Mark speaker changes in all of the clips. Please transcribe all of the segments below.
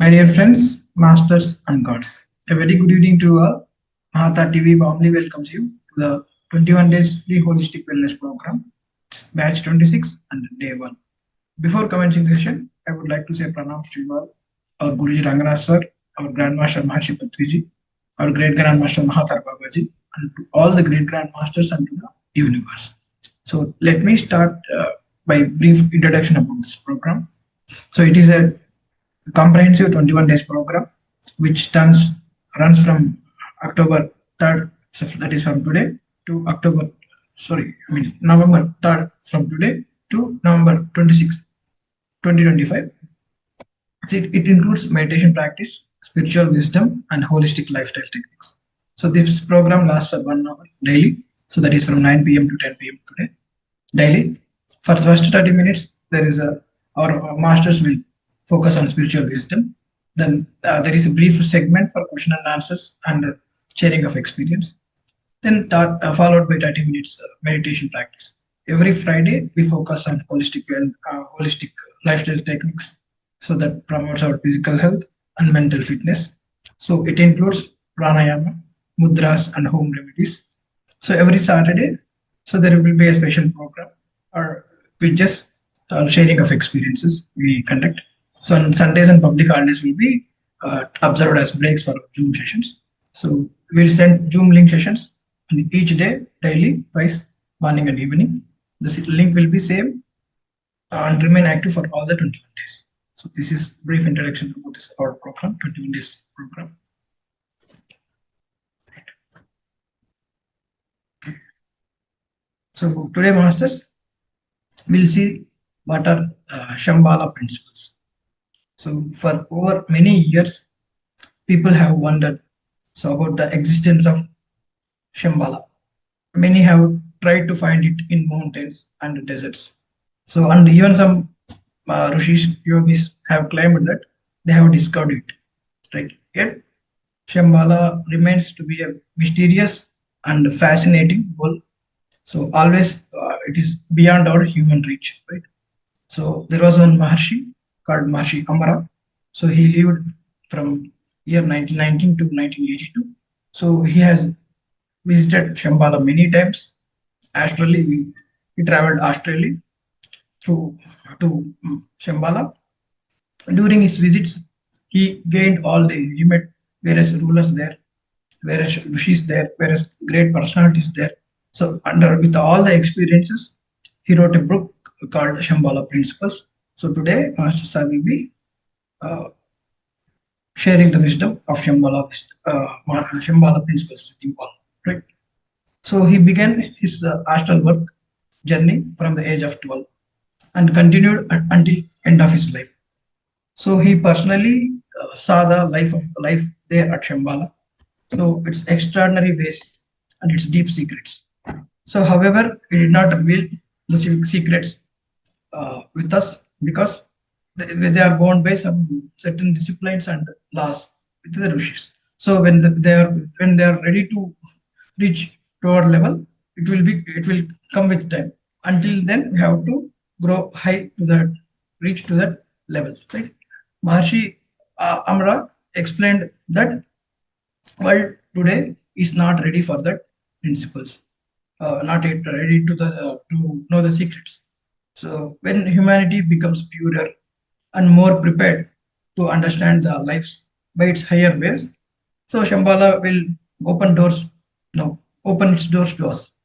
Speaker 1: My dear friends, masters and gods, a very good evening to all. Mahavatar TV warmly welcomes you to the 21 days free holistic wellness program. It's batch 26 and day 1. Before commencing the session, I would like to say pranams to you all, our Guruji Ranganath sir, our Grandmaster Maharshi Patriji, our Great Grandmaster Mahavatar Babaji, and to all the Great Grandmasters and to the universe. So let me start by brief introduction about this program. So it is a comprehensive 21 days program which runs from October 3rd, so that is from today, to November 3rd from today to November 26th, 2025. It includes meditation practice, spiritual wisdom, and holistic lifestyle techniques. So this program lasts for 1 hour daily. So that is from 9 p.m. to 10 p.m. today daily. For the first 30 minutes, our masters will focus on spiritual wisdom. Then there is a brief segment for question and answers and sharing of experience. Then followed by 30 minutes meditation practice. Every Friday, we focus on holistic lifestyle techniques, so that promotes our physical health and mental fitness. So it includes pranayama, mudras, and home remedies. So every Saturday, so there will be a special program or we just sharing of experiences we conduct. So on Sundays and public holidays will be observed as breaks for Zoom sessions. So we'll send Zoom link sessions each day, daily, twice, morning and evening. The link will be same and remain active for all the 21 days. So this is brief introduction about this our program, 21 days program. So today, masters, we'll see what are Shambhala principles. So for over many years, people have wondered about the existence of Shambhala. Many have tried to find it in mountains and deserts. So and even some rishis, yogis have claimed that they have discovered it. Right? Yet Shambhala remains to be a mysterious and fascinating world. So always it is beyond our human reach, right? So there was one Maharshi called Maharishi Amara. So he lived from year 1919 to 1982. So he has visited Shambhala many times. Astrally, he traveled astrally to Shambhala. During his visits, he gained he met various rulers there, various rishis there, various great personalities there. So with all the experiences, he wrote a book called Shambhala Principles. So today, Master Sir will be sharing the wisdom of Shambhala Principles with you all. Right. So he began his astral work journey from the age of 12 and continued until end of his life. So he personally saw the life there at Shambhala. So its extraordinary ways and its deep secrets. So, however, he did not reveal the secrets with us because they are bound by some certain disciplines and laws with the rishis. So when they are ready to reach to our level, it will come with time. Until then, we have to grow high to that, reach to that level. Right? Maharishi Amra explained that world today is not ready for that principles. Not yet ready to know the secrets. So when humanity becomes purer and more prepared to understand the lives by its higher ways, so Shambhala will open its doors to us.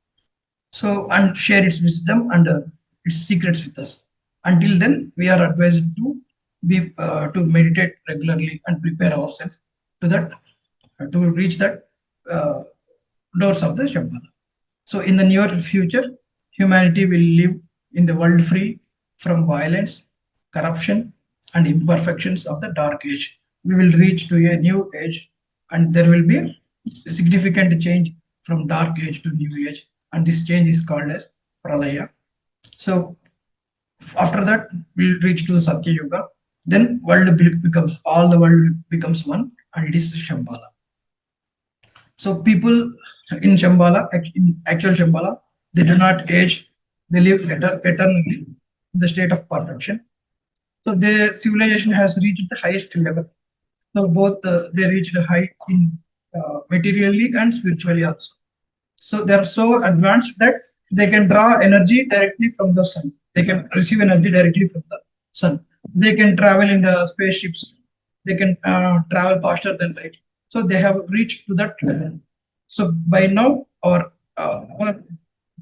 Speaker 1: So and share its wisdom and its secrets with us. Until then, we are advised to meditate regularly and prepare ourselves to reach that doors of the Shambhala. So in the near future, humanity will live in the world free from violence, corruption, and imperfections of the dark age. We will reach to a new age, and there will be a significant change from dark age to new age, and this change is called as Pralaya. So after that, we'll reach to the Satya Yuga. Then all the world becomes one, and it is Shambhala. So people in actual Shambhala, they do not age, they live eternally in the state of perfection. So the civilization has reached the highest level So both they reached a high in materially and spiritually also. So they are so advanced that they can draw energy directly from the sun. They can receive energy directly from the sun. They can travel in the spaceships. They can travel faster than light. So they have reached to that level. So by now, our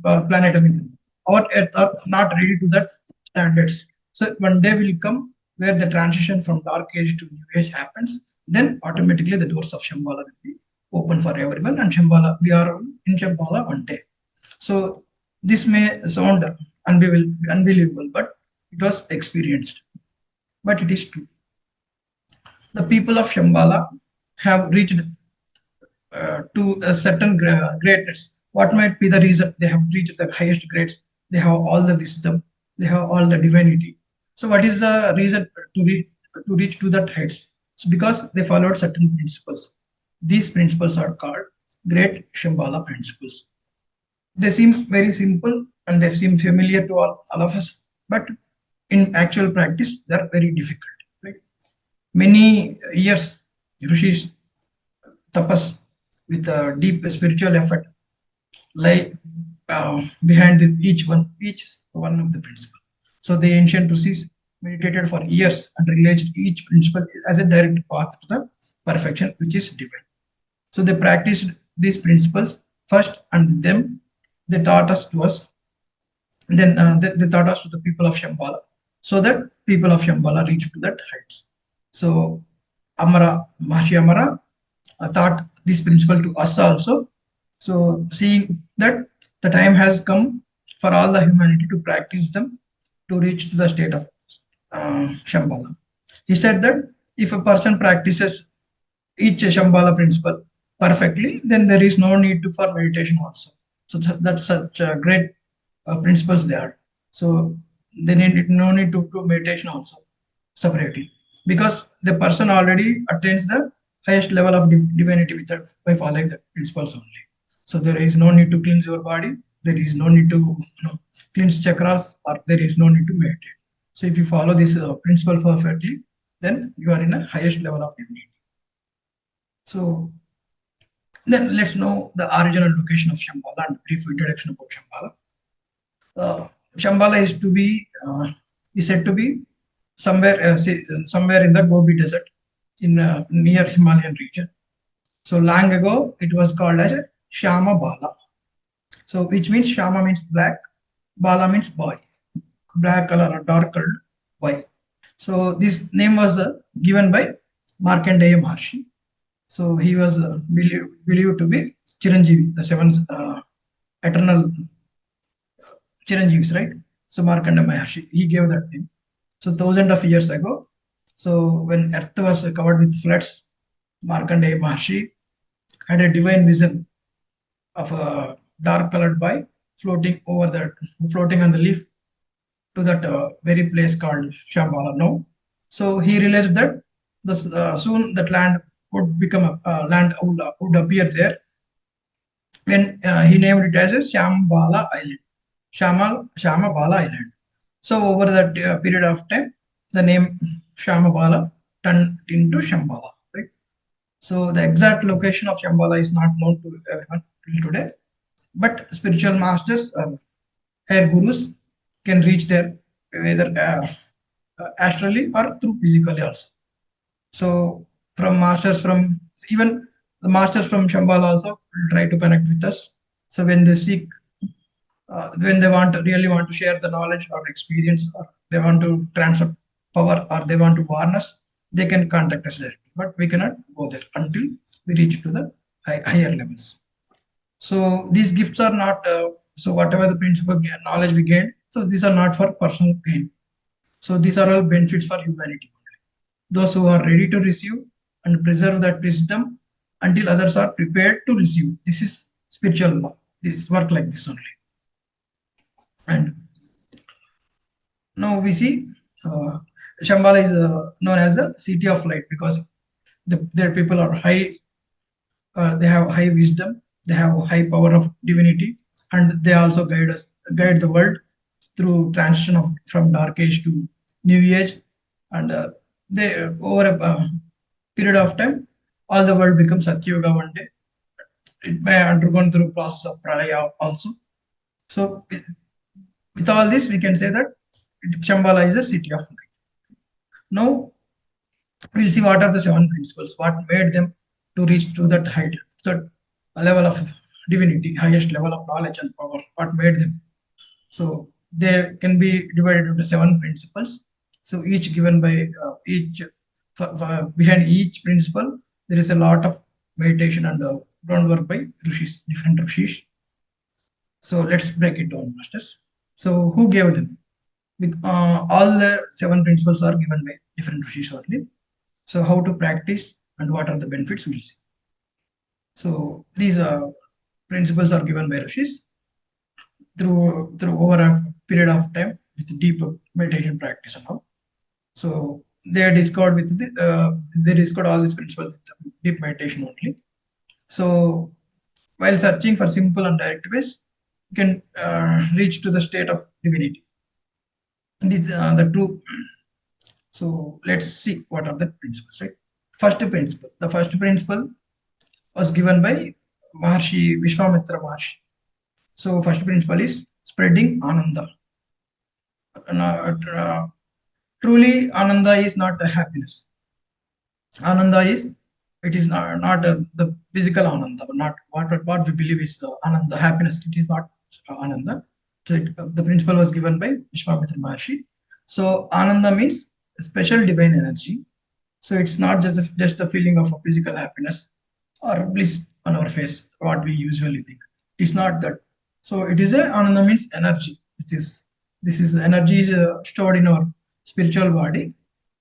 Speaker 1: planet, I mean, our Earth are not ready to that standards. So one day will come where the transition from dark age to new age happens. Then automatically the doors of Shambhala will be open for everyone, and Shambhala, we are in Shambhala one day. So this may sound unbelievable, but it was experienced. But it is true. The people of Shambhala have reached to a certain greatness. What might be the reason they have reached the highest grades? They have all the wisdom, they have all the divinity. So, what is the reason to reach to that heights? So, because they followed certain principles. These principles are called Great Shambhala principles. They seem very simple and they seem familiar to all of us, but in actual practice, they are very difficult. Right? Many years, rishis tapas with a deep spiritual effort lie behind each one of the principle. So the ancient rishis meditated for years and realized each principle as a direct path to the perfection, which is divine. So they practiced these principles first, and then they taught us to us. Then they taught us to the people of Shambhala, so that people of Shambhala reached to that heights. So Maharishi Amara taught this principle to us also. So seeing that the time has come for all the humanity to practice them to reach to the state of Shambhala. He said that if a person practices each Shambhala principle perfectly, then there is no need to for meditation also. So that's such great principles they are. So they need no need to do meditation also separately, because the person already attains the highest level of divinity with that by following the principles only. So there is no need to cleanse your body. There is no need to cleanse chakras, or there is no need to meditate. So if you follow this principle perfectly, then you are in a highest level of divinity. So then let's know the origin and location of Shambhala and brief introduction about Shambhala. Shambhala is said to be somewhere in the Gobi Desert in near Himalayan region. So long ago, it was called as a Shama Bala. So which means Shama means black, Bala means boy, black color or dark colored boy. So this name was given by Markandeya Maharshi. So he was believed to be Chiranjeevi, the seven eternal Chiranjeevis, right? So Markandeya Maharshi, he gave that name. So thousands of years ago, so when Earth was covered with floods, Markandeya Maharshi had a divine vision of a dark colored boy floating on the leaf to that very place called Shambhala now. So he realized that soon that land would become a land would appear there. When he named it as a Shambhala Island, Shamabala Island. So over that period of time, the name Shamabala turned into Shambhala. Right. So the exact location of Shambhala is not known to everyone till today, but spiritual masters or higher gurus can reach there either astrally or through physically also. So from even the masters from Shambhala also will try to connect with us. So when they seek, when they really want to share the knowledge or experience, or they want to transfer power, or they want to warn us, they can contact us directly. But we cannot go there until we reach to the higher levels. So these gifts are not, so whatever the principle knowledge we gain, so these are not for personal gain. So these are all benefits for humanity. Those who are ready to receive and preserve that wisdom until others are prepared to receive. This is spiritual law. This work like this only. And now we see Shambhala is known as the city of light, because their people are high, they have high wisdom, they have high power of divinity, and they also guide the world through transition from dark age to new age. And they over a period of time, all the world becomes Satyuga one day. It may undergone through process of pralaya also. So with all this, we can say that it symbolizes city of light. Now we'll see what are the seven principles, what made them to reach to that height, that level of divinity, highest level of knowledge and power, what made them. So there can be divided into seven principles. So each given by each behind each principle, there is a lot of meditation and groundwork by rishis, different rishis. So let's break it down, masters. So who gave them? All the seven principles are given by different rishis only. So how to practice and what are the benefits we'll see. So these principles are given by rishis through over a period of time with deep meditation practice and all. So they discovered with they discovered all these principles with deep meditation only. So while searching for simple and direct ways, you can reach to the state of divinity. These are the true. So let's see what are the principles, right? First principle. The first principle was given by Maharshi Vishwamitra Maharshi. So first principle is spreading Ananda. Truly, Ananda is not the happiness. Ananda is, it is not the physical Ananda, not what we believe is Ananda, happiness. It is not Ananda. So the principle was given by Vishwamitra Maharshi. So Ananda means a special divine energy. So it's not just a feeling of a physical happiness or bliss on our face, what we usually think. It's not that. So it is a Ananda means energy. This is energy is stored in our spiritual body,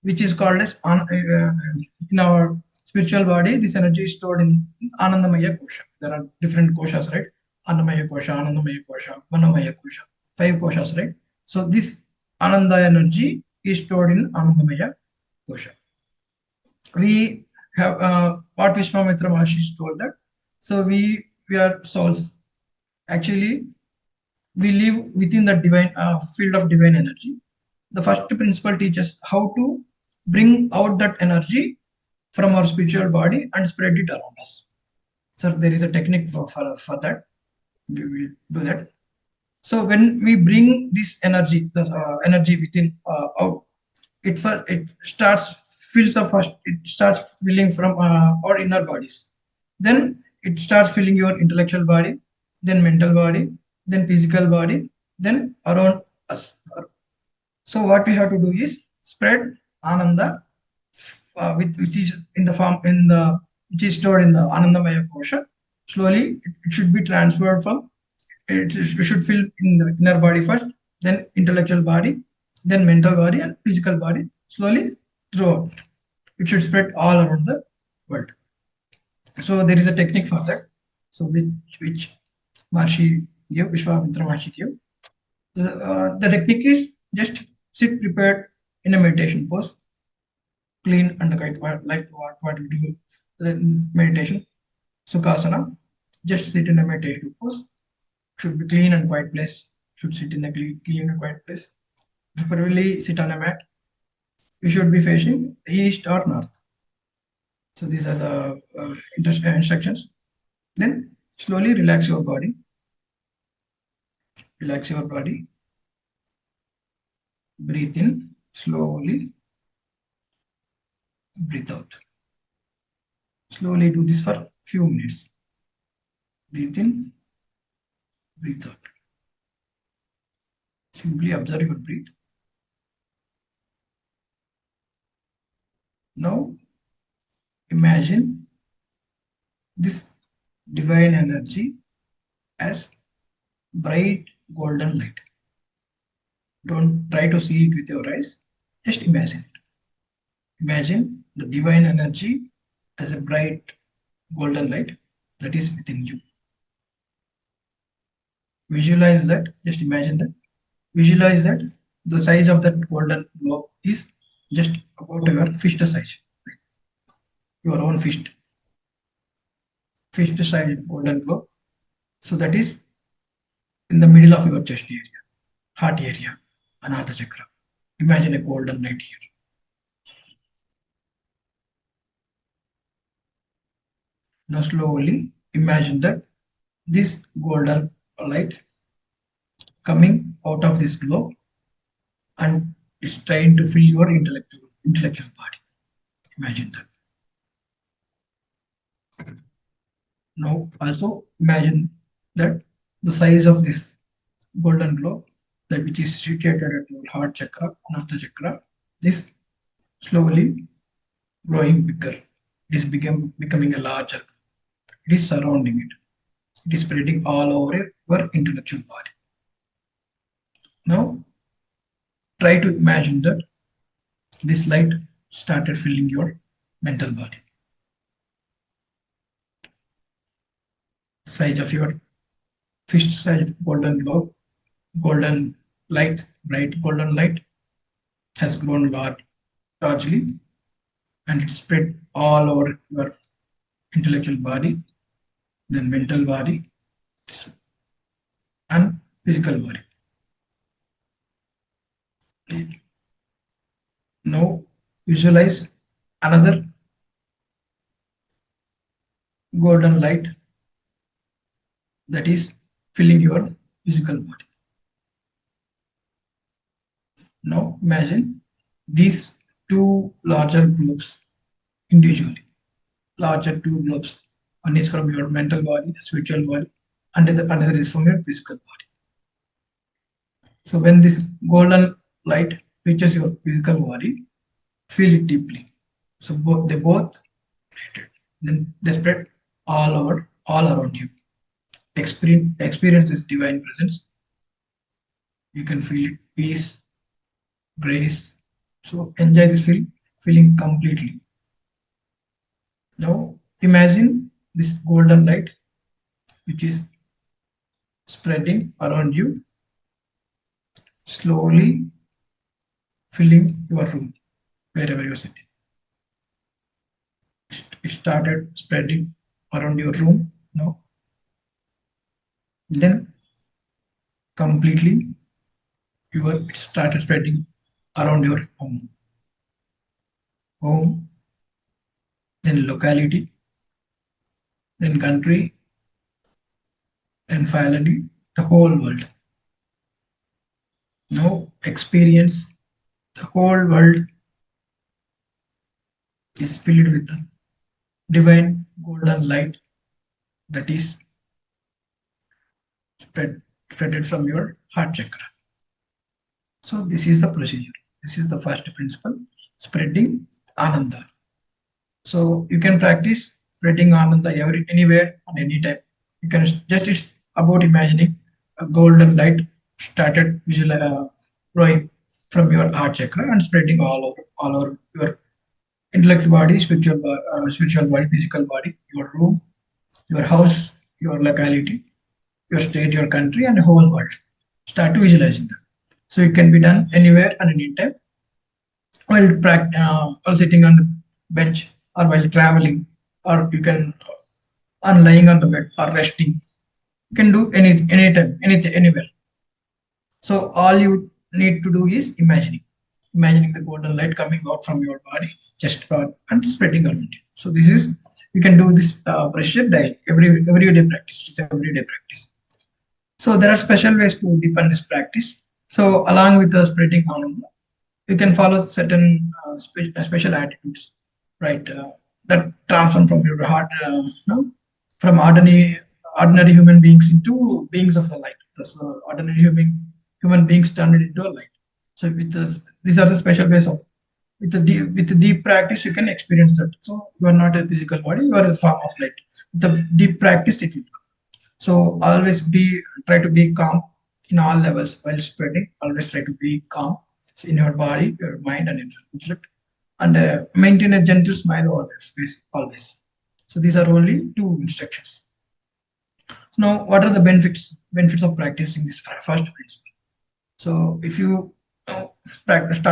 Speaker 1: which is called as in our spiritual body. This energy is stored in Anandamaya kosha. There are different koshas, right? Annamaya kosha, Anandamaya kosha, Manamaya kosha, five koshas, right? So this Ananda energy is stored in Anandamaya kosha. We have what Vishwamitra Maharshi told that. So we are souls. Actually, we live within the divine field of divine energy. The first principle teaches how to bring out that energy from our spiritual body and spread it around us. So there is a technique for that. We will do that. So when we bring this energy, the energy within out, it starts fills up first. It starts filling from our inner bodies. Then it starts filling your intellectual body, then mental body, then physical body, then around us. So what we have to do is spread Ananda, which is in the form which is stored in the Anandamaya kosha. Slowly, it should be transferred from. It should fill in the inner body first, then intellectual body, then mental body and physical body. Slowly throughout, it should spread all around the world. So there is a technique for that. So which Maharshi gave, Vishwamitra Maharshi gave. The technique is just sit prepared in a meditation pose, clean and like what we do in meditation, Sukhasana. Just sit in a meditation pose. Should be clean and quiet place. Should sit in a clean and quiet place. Preferably sit on a mat. You should be facing east or north. So these are the instructions. Then slowly relax your body. Relax your body. Breathe in slowly. Breathe out. Slowly do this for few minutes. Breathe in. Breathe out. Simply observe your breath. Now imagine this divine energy as bright golden light. Don't try to see it with your eyes, just imagine it. Imagine the divine energy as a bright golden light that is within you. Visualize that, just imagine that. Visualize that the size of that golden globe is just about your fist size. Your own fist size golden globe. So that is in the middle of your chest area, heart area, Anahata chakra. Imagine a golden light here. Now slowly imagine that this golden light coming out of this globe and it's trying to fill your intellectual body. Imagine that. Now also imagine that the size of this golden globe, that which is situated at your heart chakra, anartha chakra, this slowly growing bigger. It is becoming a larger. It is surrounding it. It is spreading all over your intellectual body. Now try to imagine that this light started filling your mental body. Size of your fist-sized golden globe, golden light, bright golden light has grown largely, and it spread all over your intellectual body, then mental body, and physical body. Now visualize another golden light that is filling your physical body. Now imagine these two larger globes individually. Larger two globes. One is from your mental body, the spiritual body, and another is from your physical body. So when this golden light reaches your physical body, feel it deeply. So they both then they spread all around you. Experience this divine presence. You can feel it, peace, grace. So enjoy this feeling completely. Now imagine this golden light which is spreading around you, slowly filling your room wherever you're sitting. It started spreading around your room now. Then completely it started spreading around your home, then locality, then country, and finally the whole world. Now experience the whole world is filled with the divine golden light that is spreaded from your heart chakra. So this is the procedure. This is the first principle, spreading Ananda. So you can practice spreading Ananda anywhere and anytime. You can it's about imagining a golden light started growing from your heart chakra and spreading all over your intellectual body, spiritual body, physical body, your room, your house, your locality, your state, your country, and the whole world. Start visualizing that. So it can be done anywhere and anytime while sitting on the bench or while traveling, or you can lying on the bed or resting. You can do anytime, anything, anywhere. So all you need to do is imagining the golden light coming out from your body, chest part, and spreading around it. So this is you can do this procedure daily, everyday practice. It's everyday practice. So there are special ways to deepen this practice. So along with the spreading Ananda, you can follow certain special attitudes, right? That transform from your heart, from ordinary human beings into beings of the light. So ordinary human beings turned into a light. So with this, these are the special ways of with the deep practice you can experience that. So you are not a physical body, you are a form of light. With the deep practice it will come. So always try to be calm in all levels while spreading. Always try to be calm in your body, your mind, and intellect, and maintain a gentle smile always. So these are only two instructions. Now, what are the benefits of practicing this first principle? So if you practicing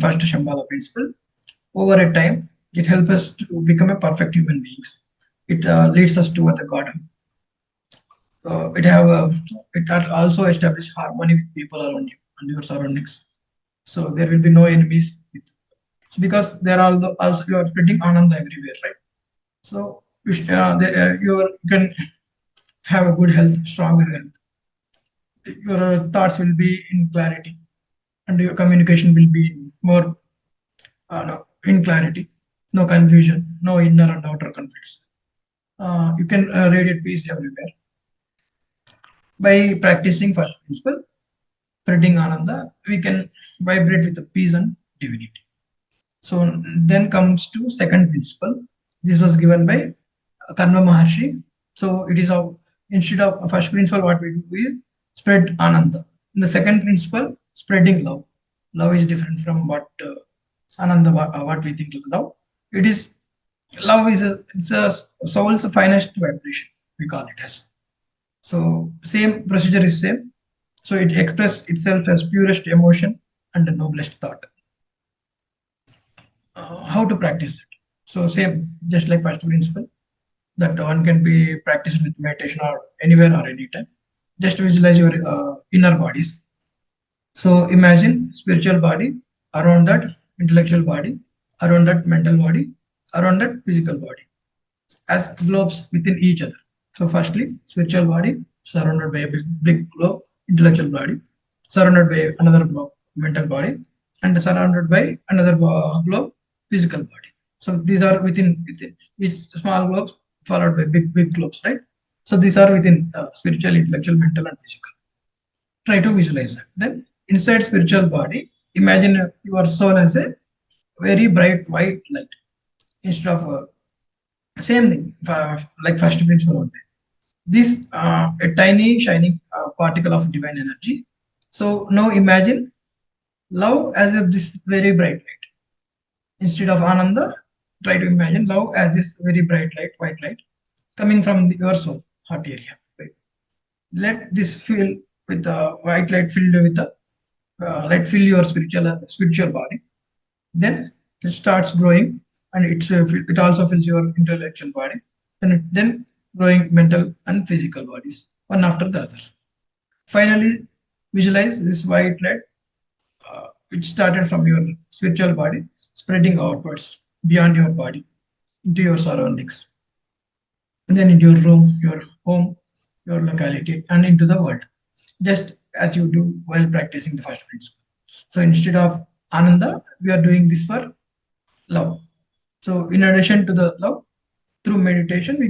Speaker 1: first Shambhala principle over a time, it helps us to become a perfect human beings. It leads us toward the Godhead. It also establish harmony with people around you and your surroundings. So there will be no enemies So because there are also you are spreading ananda everywhere, right? So you can have a good health, stronger health. Your thoughts will be in clarity, and your communication will be more no, in clarity, no confusion, no inner and outer conflicts. You can radiate peace everywhere by practicing first principle, spreading ananda. We can vibrate with the peace and divinity. So then comes to second principle. This was given by Karma Maharshi. So it is of instead of first principle, what we do is spread ananda. In the second principle, spreading love. Love is different from what ananda, what we think of love. It is love is it's a soul's finest vibration. We call it as. So same procedure is same. So it expresses itself as purest emotion and the noblest thought. How to practice it? So same, just like first principle, that one can be practiced with meditation or anywhere or anytime. Just visualize your inner bodies. So imagine spiritual body around that intellectual body, around that mental body, around that physical body, as globes within each other. So firstly, spiritual body surrounded by a big globe, intellectual body, surrounded by another globe, mental body, and surrounded by another globe, physical body. So these are within each small globes followed by big globes, right? So these are within spiritual, intellectual, mental, and physical. Try to visualize that. Then inside spiritual body, imagine your soul as a very bright white light instead of same thing like first principle only. This a tiny shining particle of divine energy. So now imagine love as if this very bright light. Instead of ananda, try to imagine love as this very bright light, white light, coming from your soul, heart area. Right? Let this fill with the white light filled with the light fill your spiritual body. Then it starts growing, and it also fills your intellectual body, and then growing mental and physical bodies one after the other. Finally, visualize this white light which started from your spiritual body, spreading outwards beyond your body into your surroundings, and then into your room, your home, your locality, and into the world, just as you do while practicing the first principle. So instead of ananda, we are doing this for love. So in addition to the love, through meditation, we,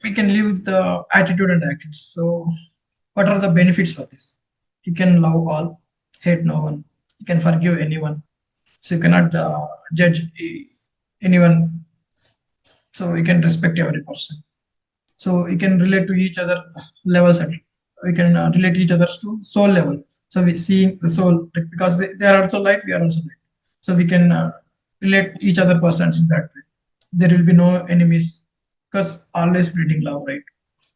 Speaker 1: we can live with the attitude and actions. So what are the benefits for this? You can love all, hate no one. You can forgive anyone. So you cannot judge anyone. So you can respect every person. So you can relate to each other levels. We can relate each other to soul level. So we see the soul because they are also light. We are also light. So we can relate each other persons in that way. There will be no enemies because always spreading love, right?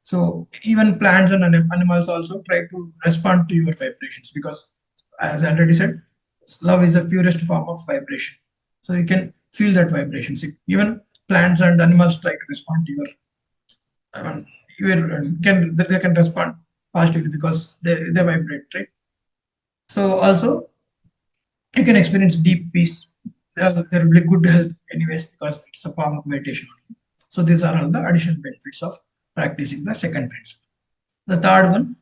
Speaker 1: So even plants and animals also try to respond to your vibrations because, as I already said, love is the purest form of vibration. So you can feel that vibration. See, even plants and animals try to respond to your. They can respond positively because they vibrate, right? So also you can experience deep peace. There will be good health anyways because it's a form of meditation. So these are all the additional benefits of practicing the second principle. The third one,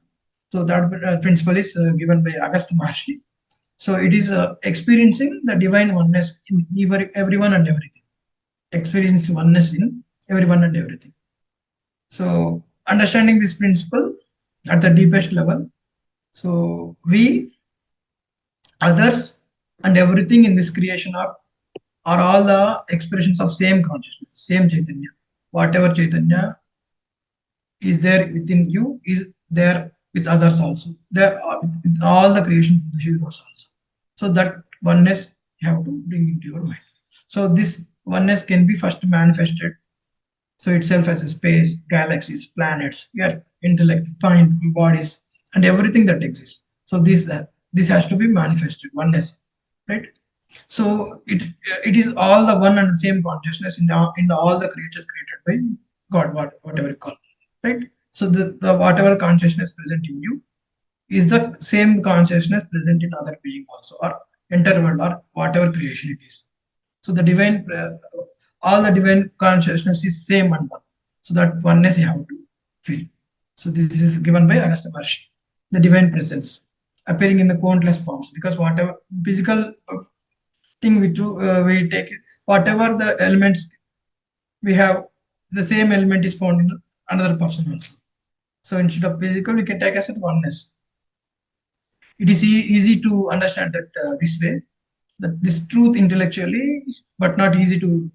Speaker 1: so that principle is given by Agastya Maharshi. So it is experiencing the divine oneness in everyone and everything. Experience oneness in everyone and everything. So understanding this principle at the deepest level. So we, others, and everything in this creation are all the expressions of same consciousness, same Chaitanya. Whatever Chaitanya is there within you is there with others also. There are with all the creations of the universe also. So that oneness you have to bring into your mind. So this oneness can be first manifested. So itself as a space, galaxies, planets, earth, intellect, mind, bodies, and everything that exists. So this has to be manifested oneness, right? So it is all the one and the same consciousness in all the creatures created by God, whatever you call, right? So the whatever consciousness present in you is the same consciousness present in other being also, or entire world or whatever creation it is. So the divine, all the divine consciousness is same and one. So that oneness you have to feel. So this is given by Agastya Maharshi, the divine presence appearing in the countless forms. Because whatever physical thing we take, whatever the elements we have, the same element is found in another person also. So instead of physical, we can take as oneness. It is easy to understand that this way, that this truth intellectually, but not easy to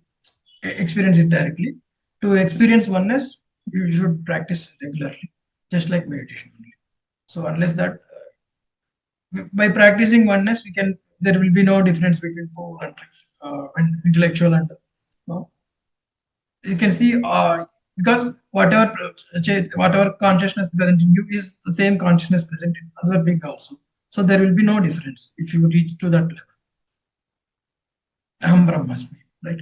Speaker 1: experience it directly. To experience oneness, you should practice regularly, just like meditation only. So unless that, by practicing oneness, we can, there will be no difference between poor and intellectual and you can see because whatever consciousness present in you is the same consciousness present in other being also. So there will be no difference if you reach to that level. Aham Brahmasmi, right?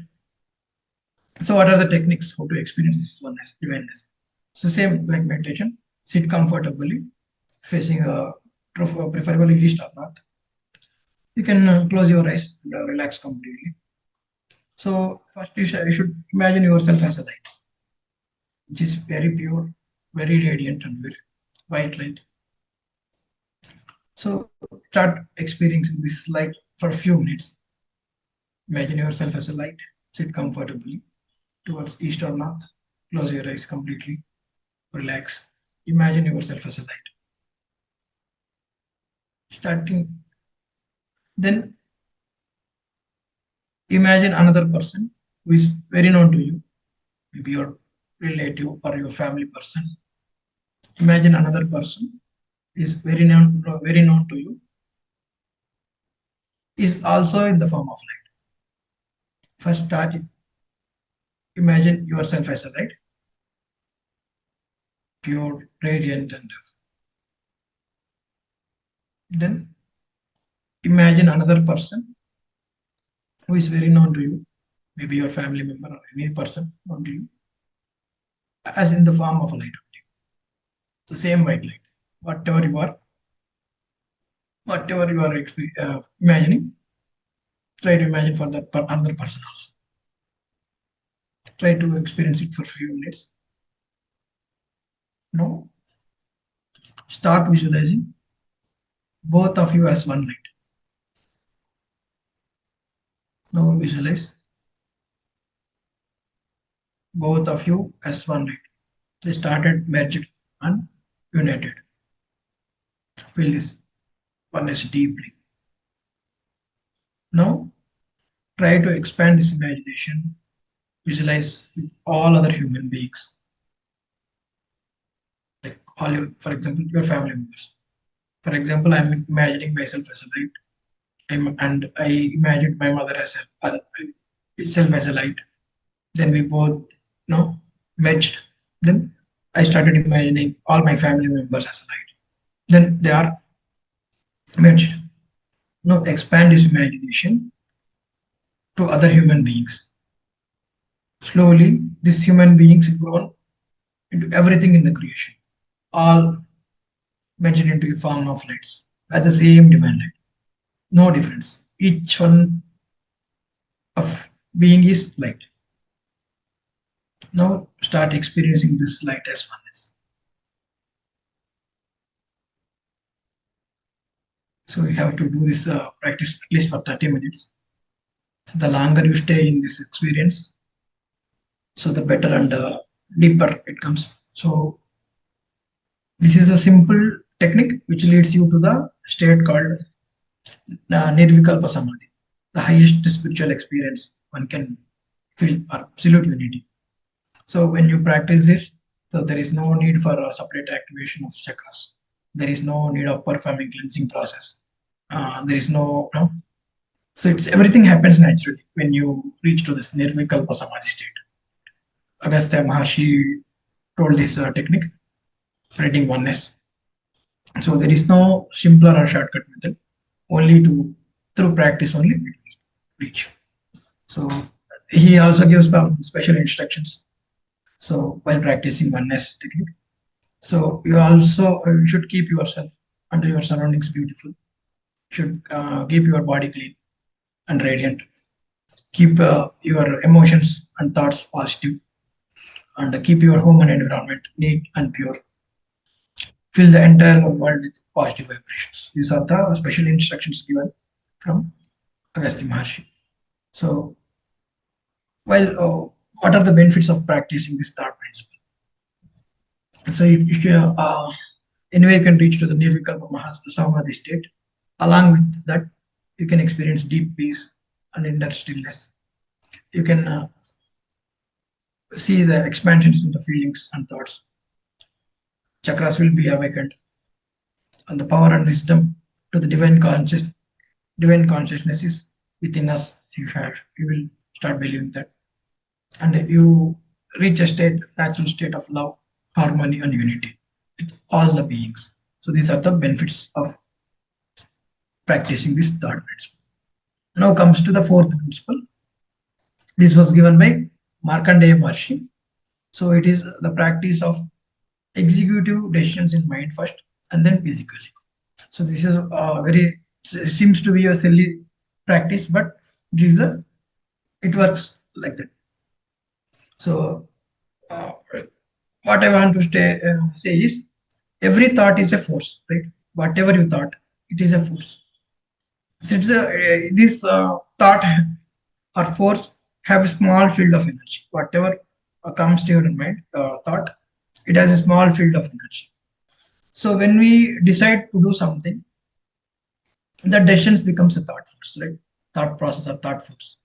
Speaker 1: So what are the techniques how to experience this oneness, divineness? So same like meditation, sit comfortably, facing preferably east or north. You can close your eyes and relax completely. So first you should imagine yourself as a light, which is very pure, very radiant and very white light. So start experiencing this light for a few minutes. Imagine yourself as a light, sit comfortably towards east or north, close your eyes completely, relax. Imagine yourself as a light. Starting, then imagine another person who is very known to you, maybe your relative or your family person. Imagine another person is very known to you, is also in the form of light. First start, imagine yourself as a light, pure, radiant, and then imagine another person who is very known to you, maybe your family member or any person known to you, as in the form of a light. The same white light, whatever you are imagining, try to imagine for that another person also. Try to experience it for a few minutes. Now, start visualizing both of you as one light. Now visualize both of you as one light. They started merged and united. Feel this oneness deeply. Now, try to expand this imagination. Visualize with all other human beings, like all your, for example, your family members. For example, I'm imagining myself as a light, and I imagined my mother as itself as a light. Then we both, merged. Then I started imagining all my family members as a light. Then they are merged. Now expand this imagination to other human beings. Slowly, these human beings grown into everything in the creation, all merged into a form of lights as the same divine light. No difference. Each one of being is light. Now start experiencing this light as oneness. So you have to do this practice at least for 30 minutes. So the longer you stay in this experience, so the better and deeper it comes. So this is a simple technique which leads you to the state called Nirvikalpa Samadhi, the highest spiritual experience one can feel absolute unity. So when you practice this, so there is no need for a separate activation of chakras. There is no need of performing cleansing process. There is no. So it's everything happens naturally when you reach to this Nirvikalpa Samadhi state. Agastya Maharshi told this technique, spreading oneness. So there is no simpler or shortcut method. Only through practice only we reach. So he also gives special instructions. So while practicing oneness technique, so you should keep yourself and your surroundings beautiful. should keep your body clean and radiant. Keep your emotions and thoughts positive, and keep your home and environment neat and pure. Fill the entire world with positive vibrations. These are the special instructions given from Agastya Maharshi. So, while what are the benefits of practicing this third principle? So, if you anyway can reach to the Nirvikalpa Samadhi state, along with that, you can experience deep peace and inner stillness. You can see the expansions in the feelings and thoughts. Chakras will be awakened, and the power and wisdom to the divine consciousness is within us. You will start believing that, and you reach a natural state of love, harmony, and unity with all the beings. So these are the benefits of practicing this third principle. Now comes to the fourth principle. This was given by Markandeya Maharshi. So it is the practice of executive decisions in mind first and then physically. So this is seems to be a silly practice, but it works like that. So what I want to say is every thought is a force, right? Whatever you thought, it is a force. Since this thought or force have a small field of energy. Whatever comes to your mind, thought, it has a small field of energy. So when we decide to do something, the decisions becomes a thought force, right? Thought process or thought force.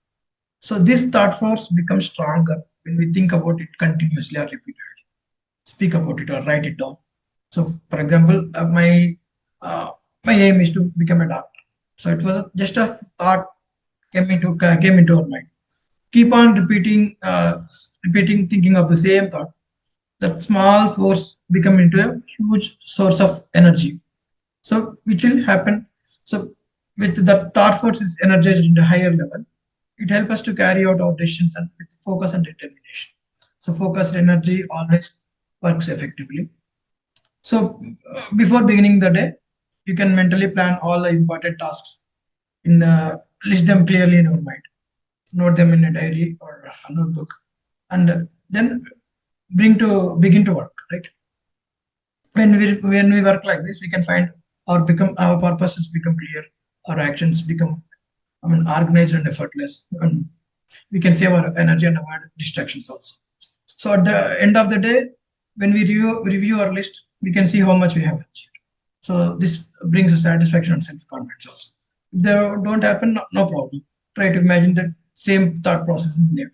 Speaker 1: So this thought force becomes stronger when we think about it continuously or repeatedly, speak about it or write it down. So, for example, my aim is to become a doctor. So it was just a thought came into our mind. Keep on repeating, thinking of the same thought. That small force become into a huge source of energy. So which will happen. So with the thought force is energized in a higher level, it helps us to carry out our decisions and with focus and determination. So focused energy always works effectively. So before beginning the day, you can mentally plan all the important tasks in list them clearly in your mind, note them in a diary or a notebook, and then begin to work. Right? When we work like this, we can find our purposes become clear, our actions become organized and effortless, and we can save our energy and avoid distractions also. So at the end of the day, when we review our list, we can see how much we have achieved. So this brings a satisfaction and self-confidence also. If they don't happen, no problem. Try to imagine that same thought process in the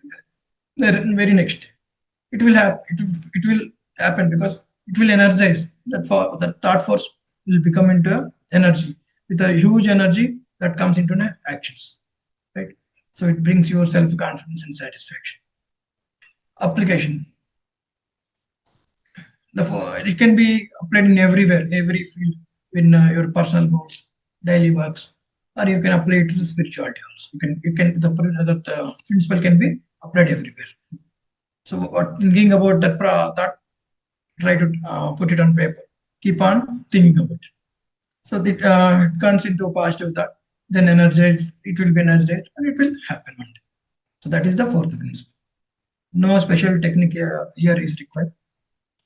Speaker 1: very next day. It will happen. It will happen because it will energize that thought force will become into energy with a huge energy that comes into actions, right? So it brings your self-confidence and satisfaction. Application. It can be applied in everywhere, every field, in your personal goals, daily works, or you can apply it to spirituality also. The principle can be applied everywhere. So what thinking about that, try to put it on paper. Keep on thinking about it. So that it comes into a positive thought, then energize. It will be energized, and it will happen one day. So that is the fourth principle. No special technique here is required.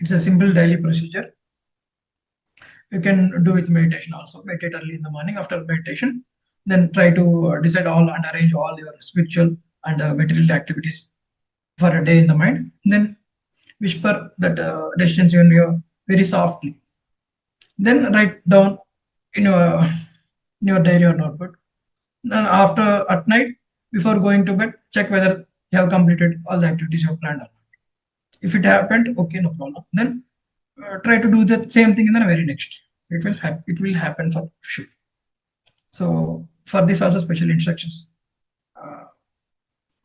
Speaker 1: It's a simple daily procedure. You can do with meditation also. Meditate early in the morning. After meditation, then try to decide all and arrange all your spiritual and material activities for a day in the mind. Then whisper that decisions in your very softly. Then write down in your diary or notebook. Then after at night, before going to bed, check whether you have completed all the activities you have planned or not. If it happened, okay, no problem. Then try to do the same thing in the very next. It will happen for sure. So for this also special instructions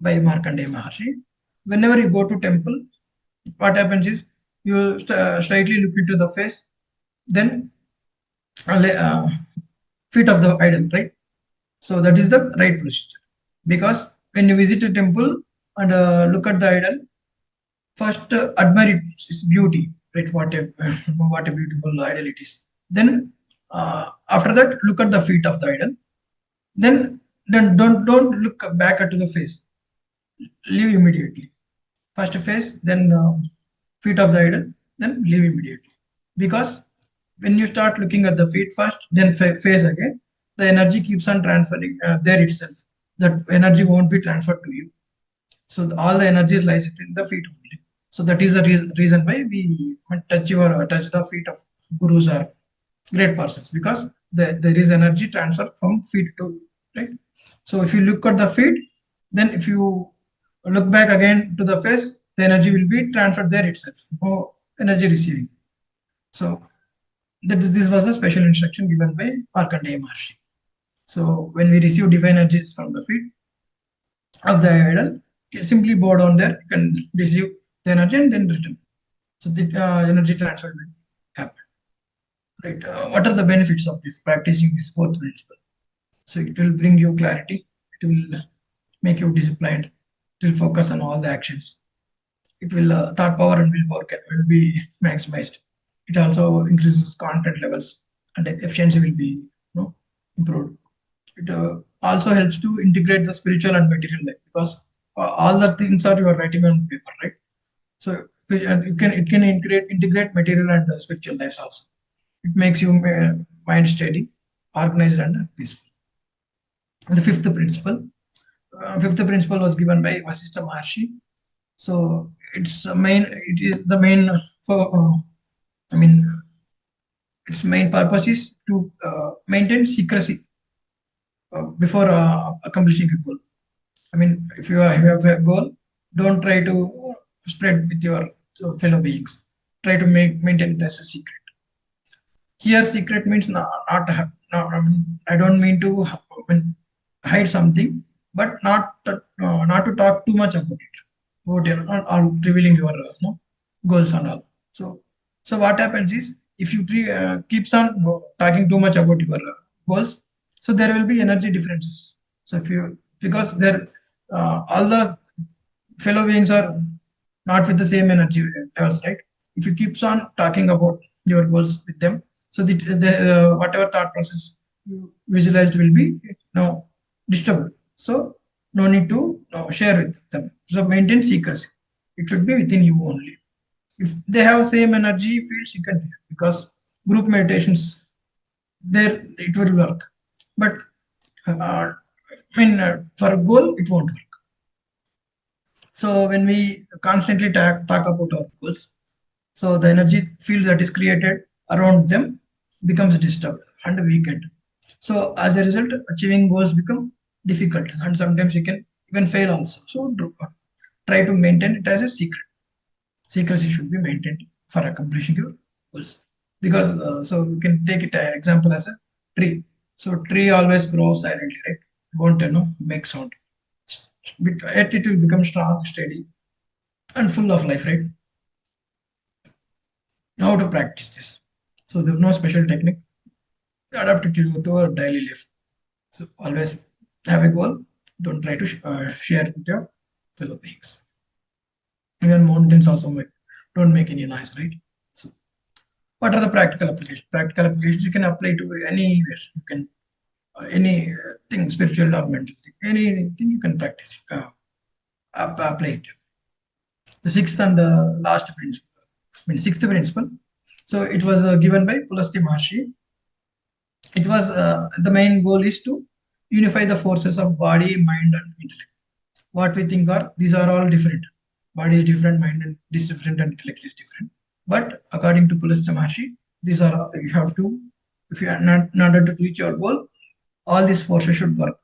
Speaker 1: by Markandeya Maharshi. Whenever you go to temple, what happens is you slightly look into the face, then feet of the idol, right? So that is the right procedure. Because when you visit a temple and look at the idol, first admire its beauty, right? What a beautiful idol it is. Then after that, look at the feet of the idol. then don't look back to the face. Leave immediately. First face, then feet of the idol, then leave immediately. Because when you start looking at the feet first, then face again, the energy keeps on transferring there itself. That energy won't be transferred to you. So all the energy lies within the feet only. So that is the reason why we touch the feet of gurus or great persons, because there is energy transfer from feet to, right. So if you look at the feet, then if you look back again to the face, the energy will be transferred there itself. No energy receiving. So this was a special instruction given by Markandeya Maharshi. So when we receive divine energies from the feet of the idol, you can simply bow down there, you can receive the energy and then return. So the energy transfer will happen. Right. What are the benefits of this practicing this fourth principle? So it will bring you clarity. It will make you disciplined. It will focus on all the actions. It will thought power and willpower will be maximized. It also increases content levels and efficiency will be, improved. It also helps to integrate the spiritual and material life, because all the things are you are writing on paper, right? So it can integrate material and spiritual lives also. It makes you mind steady, organized, and peaceful. The fifth principle was given by Vasishtha Maharshi. So it is the main for I mean its main purpose is to maintain secrecy before accomplishing a goal. I mean, if you have a goal, don't try to spread with your fellow beings. Try to maintain it as a secret. Here, secret means I don't mean to hide something, but not to talk too much about it, about or revealing your goals and all. So what happens is, if you keeps on talking too much about your goals, so there will be energy differences. So if you, because there all the fellow beings are not with the same energy levels, right? If you keeps on talking about your goals with them, so the whatever thought process you visualized will be disturbed. So no need to share with them. So maintain secrecy. It should be within you only. If they have same energy fields, you can, because group meditations there it will work. But for a goal it won't work. So when we constantly talk about our goals, so the energy field that is created around them becomes disturbed and weakened. So as a result, achieving goals become difficult, and sometimes you can even fail also. So try to maintain it as a secret. Secrecy should be maintained for accomplishing your goals. Because so we can take it example as a tree. So tree always grows silently, right? Won't make sound. Yet it will become strong, steady, and full of life, right? How to practice this? So there's no special technique. Adapt it to our daily life. So always have a goal. Don't try to share it with your fellow beings. Even mountains also don't make any noise, right? So what are the practical applications? Practical applications you can apply to anywhere. You can anything spiritual or mental thing, anything you can practice. Apply it. The sixth and last principle, sixth principle. So it was given by Pulasti Maharshi. It was the main goal is to unify the forces of body, mind, and intellect. What we think are, these are all different. Body is different, mind is different, and intellect is different. But according to Pulasti Maharshi, these are you have to, if you are not in order to reach your goal, all these forces should work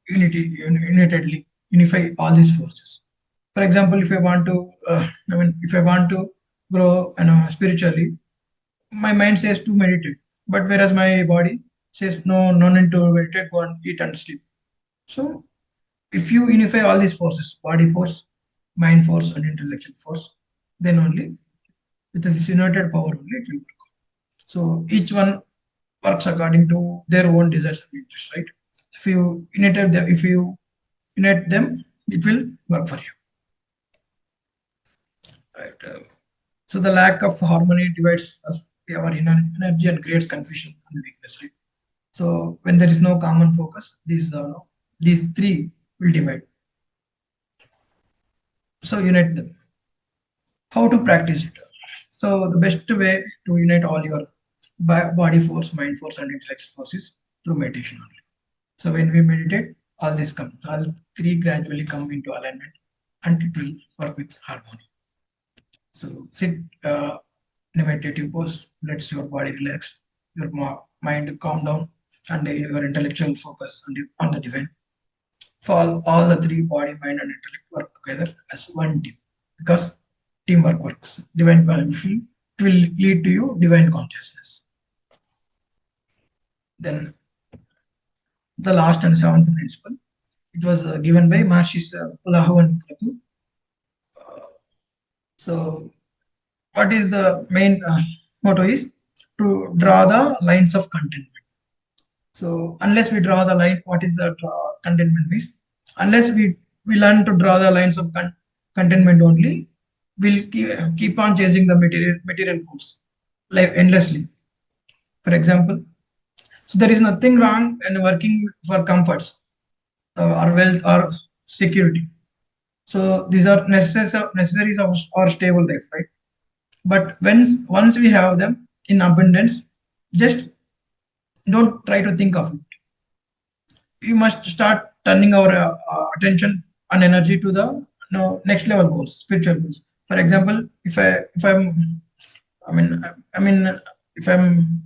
Speaker 1: unitedly, unify all these forces. For example, if I want to, if I want to grow spiritually, my mind says to meditate, but whereas my body says no, no need to meditate, go and eat and sleep. So if you unify all these forces, body force, mind force, and intellectual force, then only with this united power only it will work. So each one works according to their own desires and interests, right? If you unite them, it will work for you, right? So the lack of harmony divides us, our inner energy, and creates confusion and weakness, right? So when there is no common focus, these three will divide. So unite them. How to practice it? So the best way to unite all your body force, mind force, and intellectual force is through meditation only. So when we meditate, all three gradually come into alignment, and it will work with harmony. So sit in a meditative pose, lets your body relax, your mind calm down, and your intellectual focus on the divine. For all the three, body, mind, and intellect, work together as one team, because teamwork works. Divine consciousness will lead to you divine consciousness. Then the last and seventh principle, it was given by Mahashis Pulahu and Kratu. So what is the main motto is to draw the lines of contentment. So unless we draw the line, what is the contentment means? Unless we learn to draw the lines of contentment only, we'll keep on chasing the material goods like endlessly. For example, so there is nothing wrong in working for comforts or wealth or security. So these are necessaries of our stable life, right? But once we have them in abundance, just don't try to think of it. We must start turning our attention and energy to the next level goals, spiritual goals. For example, I mean, I mean, if I'm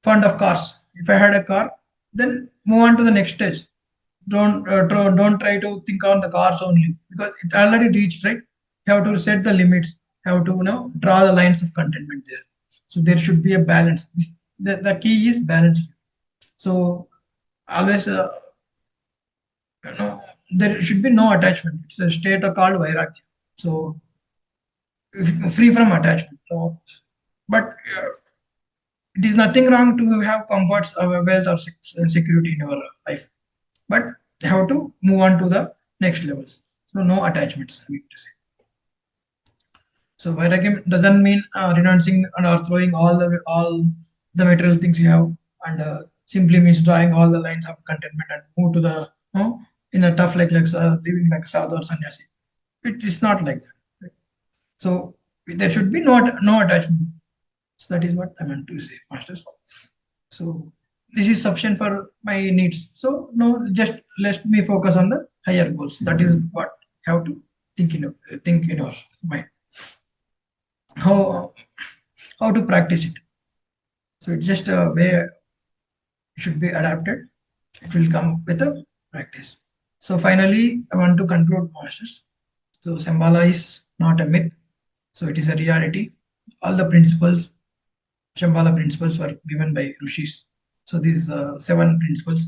Speaker 1: fond of cars, if I had a car, then move on to the next stage. Don't try to think on the cars only, because it already reached, right? You have to set the limits. You have to draw the lines of contentment there. So there should be a balance. The key is balance. So always there should be no attachment. It's a state called vairagya. So free from attachment. So, but it is nothing wrong to have comforts, wealth, or security in your life, but you have to move on to the next levels. So no attachments, I need to say. So vairagya doesn't mean renouncing or throwing all the material things you have, and simply means drawing all the lines of contentment and move to the in a tough like living like sadhu or sannyasi. It is not like that. Right? So there should be no attachment. So that is what I meant to say, masters. So this is sufficient for my needs. So no, just let me focus on the higher goals. That is what I have to think in your mind. How how to practice it? So it's just a way it should be adapted. It will come with a practice. So finally, I want to conclude, masters. So Shambhala is not a myth. So it is a reality. All the principles, Shambhala principles, were given by rishis. So these seven principles.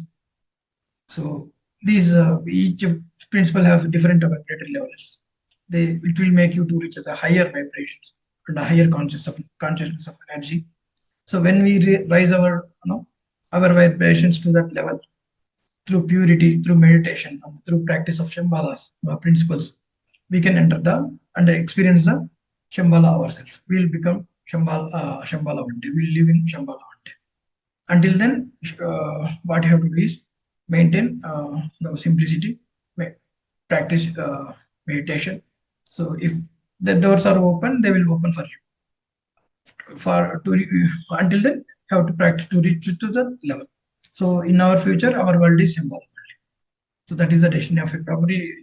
Speaker 1: So these each principle have different vibratory levels. It will make you to reach the higher vibrations and a higher consciousness of energy. So when we rise our vibrations to that level through purity, through meditation, through practice of Shambhalas principles, we can enter and experience the Shambhala ourselves. We will become Shambhala one day. We will live in Shambhala one day. Until then, what you have to do is maintain the simplicity, practice meditation. So if the doors are open, they will open for you. Until then, you have to practice to reach to the level. So in our future, our world is Shambhala. So that is the destiny of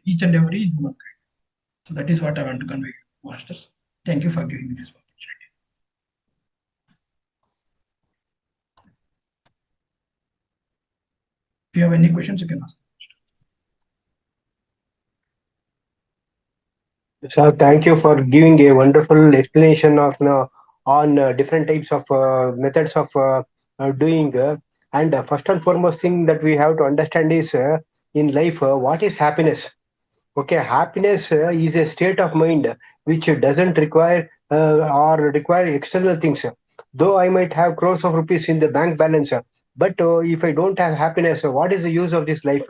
Speaker 1: each and every humankind. So that is what I want to convey, masters. Thank you for giving me this opportunity. If you have any questions, you can ask.
Speaker 2: So thank you for giving a wonderful explanation of on different types of methods of doing. And first and foremost thing that we have to understand is in life, what is happiness? Okay, happiness is a state of mind which doesn't require or require external things. Though I might have crores of rupees in the bank balance, but if I don't have happiness, what is the use of this life?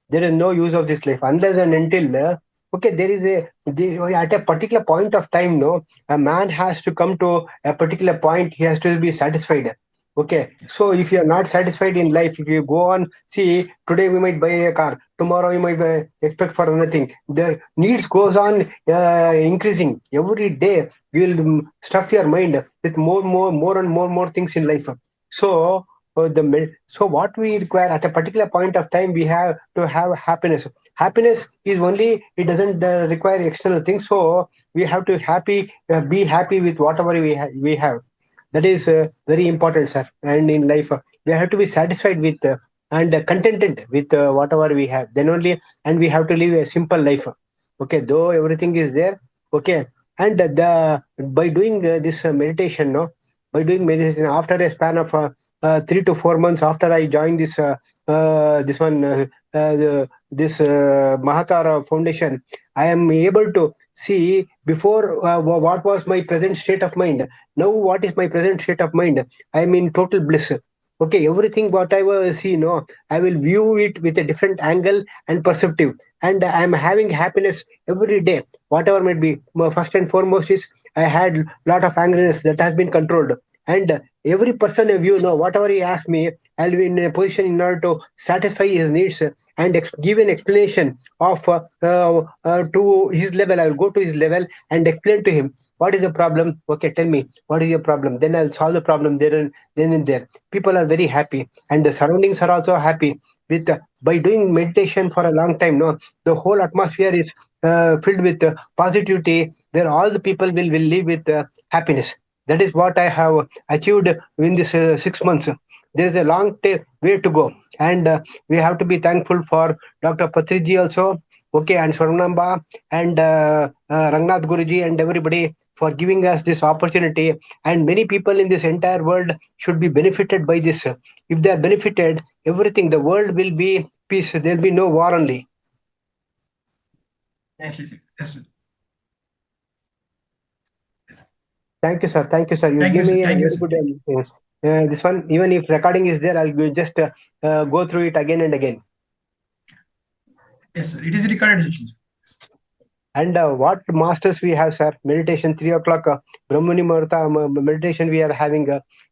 Speaker 2: There is no use of this life unless and until okay, there is at a particular point of time, no, a man has to come to a particular point. He has to be satisfied. Okay,
Speaker 1: Yes.
Speaker 2: so if you are not satisfied in life, if you go on, see, today we might buy a car, tomorrow we might expect for anything. The needs goes on increasing every day. You will stuff your mind with more things in life. So so what we require at a particular point of time, we have to have happiness. Happiness is only, it doesn't require external things. So we have to be happy with whatever we have. That is very important, sir. And in life, we have to be satisfied with and contented with whatever we have. Then only, and we have to live a simple life. Okay, though everything is there. Okay, and the by doing this meditation, no, by doing meditation after a span of 3 to 4 months after I joined this one this Mahavatar Foundation, I am able to see before what was my present state of mind. Now what is my present state of mind? I am in total bliss. Okay, everything whatever I see, no, I will view it with a different angle and perspective, and I am having happiness every day, whatever might be. First and foremost is I had lot of angriness that has been controlled, and every person of you know whatever he asks me, I'll be in a position in order to satisfy his needs and give an explanation of to his level. I will go to his level and explain to him what is the problem. Okay, tell me what is your problem. Then I'll solve the problem there and then and there. People are very happy, and the surroundings are also happy with by doing meditation for a long time. No, the whole atmosphere is filled with positivity, where all the people will live with happiness. That is what I have achieved in this 6 months. There is a way to go, and we have to be thankful for Dr. Patriji also, okay, and Swarnamba and Rangnath Guruji and everybody for giving us this opportunity. And many people in this entire world should be benefited by this. If they are benefited, everything, the world will be peace. There will be no war only.
Speaker 1: Nicely said. Yes, sir. Yes.
Speaker 2: Thank you, sir. Thank you, sir. You
Speaker 1: Thank you,
Speaker 2: give
Speaker 1: sir.
Speaker 2: me a
Speaker 1: Thank you,
Speaker 2: very
Speaker 1: sir.
Speaker 2: good this one. Even if recording is there, I'll just go through it again and again.
Speaker 1: Yes, sir. It is recorded session, sir.
Speaker 2: And what masters we have, sir? Meditation 3 o'clock, Brahmani Muhurta meditation we are having.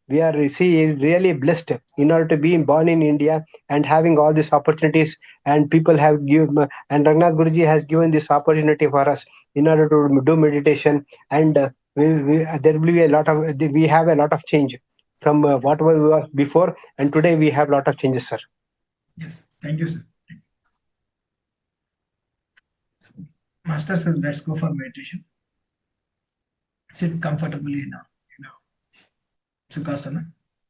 Speaker 2: We are really blessed in order to be born in India and having all these opportunities. And people have given, and Raghunath Guruji has given this opportunity for us in order to do meditation. And there will be a lot of, we have a lot of change from
Speaker 1: Yes.
Speaker 2: whatever we were before. And today we have a lot of changes, sir.
Speaker 1: Yes. Thank you, sir. So, Master, sir, let's go for meditation. Sit comfortably in a sukhasana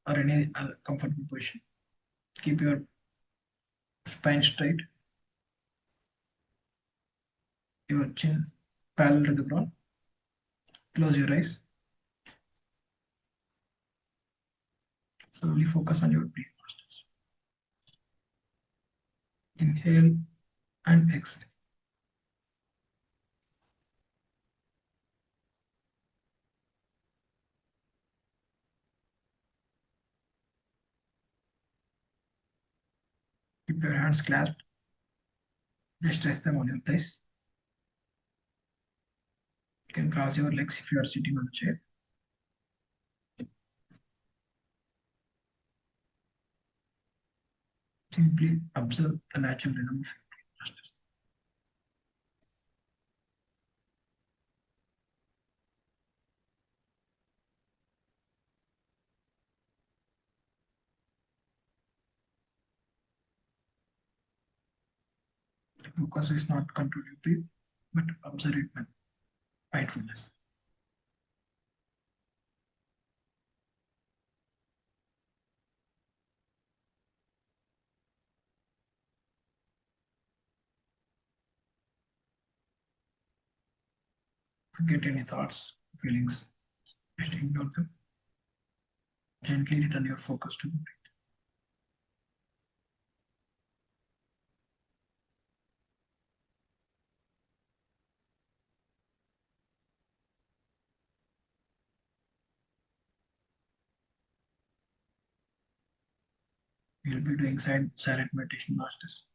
Speaker 1: or any other comfortable position. Keep your spine straight, your chin parallel to the ground. Close your eyes. Slowly focus on your breath, masters. Inhale and exhale. Keep your hands clasped. Just rest them on your thighs. You can cross your legs if you are sitting on a chair. Simply observe the natural rhythm of your breath, masters. Focus is not control your breath, but observe it with mindfulness. Forget any thoughts, feelings, just ignore them. Gently return your focus to the breath. We'll be doing silent meditation, masters.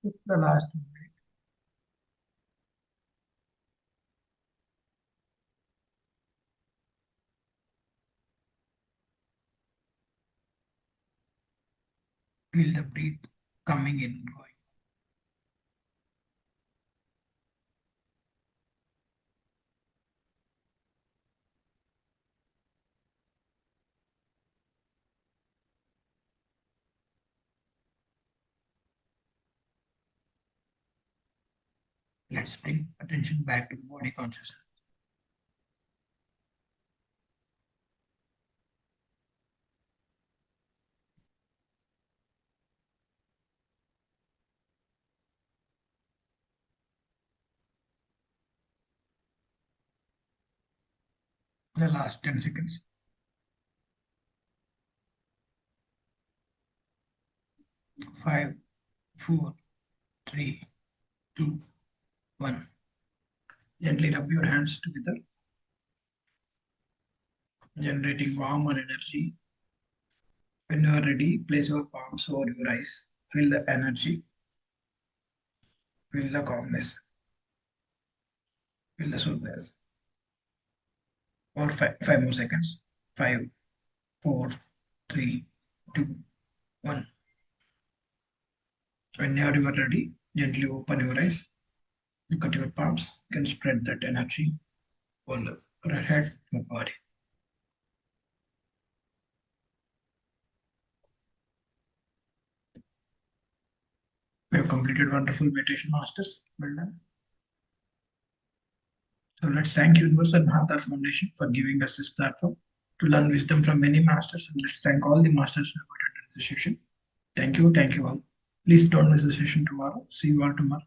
Speaker 1: It's the last minute. Feel the breath coming in and going. Let's bring attention back to the body consciousness. The last 10 seconds. 5, 4, 3, 2, 1. Gently rub your hands together, generating warm and energy. When you are ready, place your palms over your eyes. Feel the energy, feel the calmness, feel the soothness. For five more seconds. 5, 4, 3, 2, 1. Whenever you are ready, gently open your eyes. Look at your palms. You can spread that energy all over head, your body. We have completed wonderful meditation masters. Well done. So let's thank Universe and Mahavatar Foundation for giving us this platform to learn wisdom from many masters. And let's thank all the masters who have attended the session. Thank you all. Please don't miss the session tomorrow. See you all tomorrow.